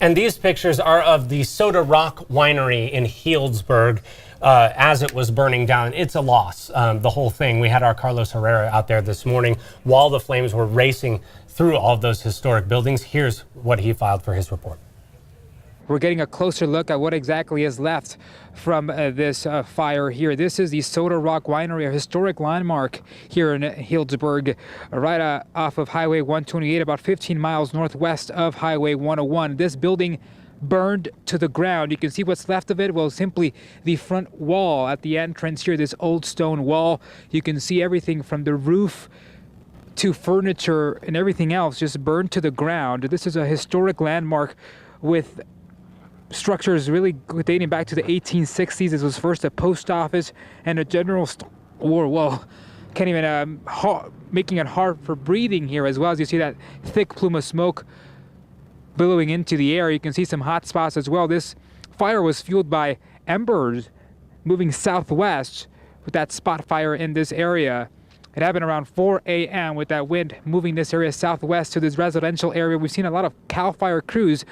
And these pictures are of the Soda Rock Winery in Healdsburg as it was burning down. It's a loss, the whole thing. We had our Carlos Herrera out there this morning while the flames were racing through all of those historic buildings. Here's what he filed for his report. We're getting a closer look at what exactly is left from this fire here. This is the Soda Rock Winery, a historic landmark here in Healdsburg, right off of Highway 128, about 15 miles northwest of Highway 101. This building burned to the ground. You can see what's left of it. Well, simply the front wall at the entrance here, this old stone wall. You can see everything from the roof to furniture and everything else just burned to the ground. This is a historic landmark with structures really dating back to the 1860s. This was first a post office and a general store. Well, can't even making it hard for breathing here as well. As you see that thick plume of smoke billowing into the air, you can see some hot spots as well. This fire was fueled by embers moving southwest with that spot fire in this area. It happened around 4 a.m. with that wind moving this area southwest to this residential area. We've seen a lot of CAL FIRE crews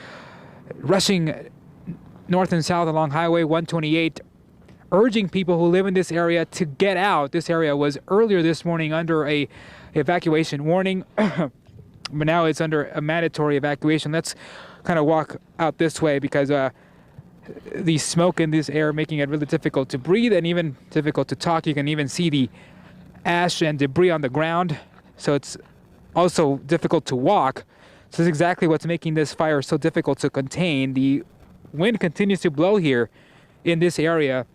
rushing north and south along Highway 128, urging people who live in this area to get out. This area was earlier this morning under a evacuation warning, but now it's under a mandatory evacuation. Let's kind of walk out this way because the smoke in this air making it really difficult to breathe and even difficult to talk. You can even see the ash and debris on the ground, so it's also difficult to walk. So this is exactly what's making this fire so difficult to contain. The wind continues to blow here in this area.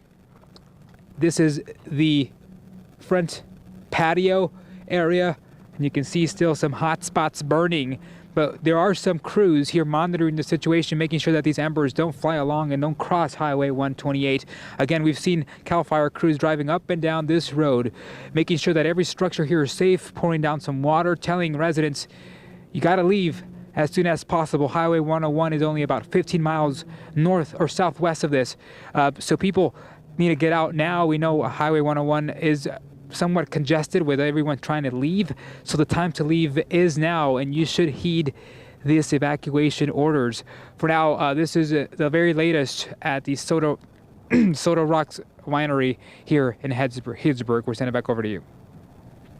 This is the front patio area, and you can see still some hot spots burning, but there are some crews here monitoring the situation, making sure that these embers don't fly along and don't cross Highway 128. Again, we've seen CAL FIRE crews driving up and down this road, making sure that every structure here is safe, pouring down some water, telling residents, you gotta leave as soon as possible. Highway 101 is only about 15 miles north or southwest of this. So people need to get out now. We know Highway 101 is somewhat congested with everyone trying to leave. So the time to leave is now, and you should heed this evacuation orders. For now, this is the very latest at the Soda Rock Winery here in Healdsburg. We're sending it back over to you.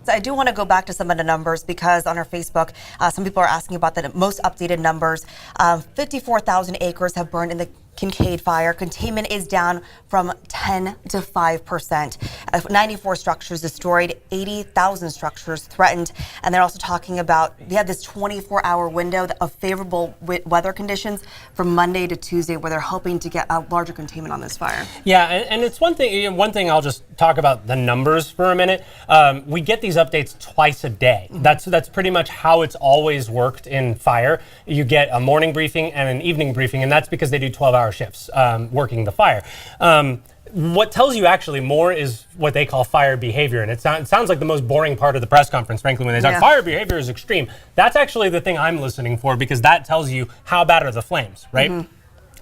So I do want to go back to some of the numbers because on our Facebook, some people are asking about the most updated numbers. 54,000 acres have burned in the Kincade fire. Containment is down from 10 to 5%. 94 structures destroyed, 80,000 structures threatened. And they're also talking about, they had this 24-hour window of favorable weather conditions from Monday to Tuesday where they're hoping to get a larger containment on this fire. Yeah, and it's one thing I'll just talk about the numbers for a minute. We get these updates twice a day. Mm-hmm. That's pretty much how it's always worked in fire. You get a morning briefing and an evening briefing, and that's because they do 12-hour shifts working the fire. What tells you actually more is what they call fire behavior, and it sounds like the most boring part of the press conference, frankly, when they talk fire behavior is extreme. That's actually the thing I'm listening for, because that tells you how bad are the flames, right? Mm-hmm.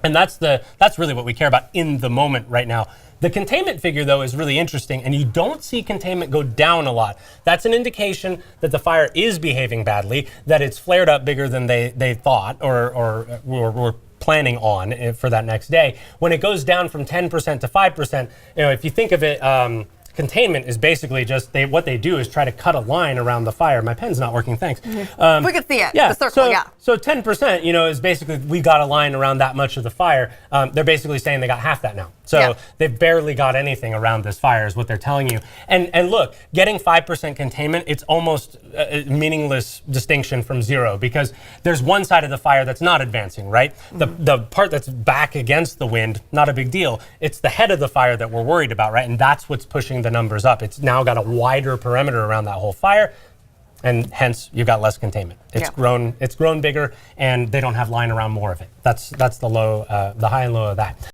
And that's really what we care about in the moment right now. The containment figure, though, is really interesting, and you don't see containment go down a lot. That's an indication that the fire is behaving badly, that it's flared up bigger than they thought or were planning on for that next day. When it goes down from 10% to 5%, if you think of it, containment is basically just what they do is try to cut a line around the fire. My pen's not working, thanks. Mm-hmm. We can see it, the circle, So 10%, is basically we got a line around that much of the fire. They're basically saying they got half that now. So they've barely got anything around this fire is what they're telling you. And look, getting 5% containment, it's almost a meaningless distinction from zero, because there's one side of the fire that's not advancing, right? Mm-hmm. The part that's back against the wind, not a big deal. It's the head of the fire that we're worried about, right? And that's what's pushing the numbers up. It's now got a wider perimeter around that whole fire, and hence you've got less containment. It's grown bigger, and they don't have line around more of it. That's the high and low of that.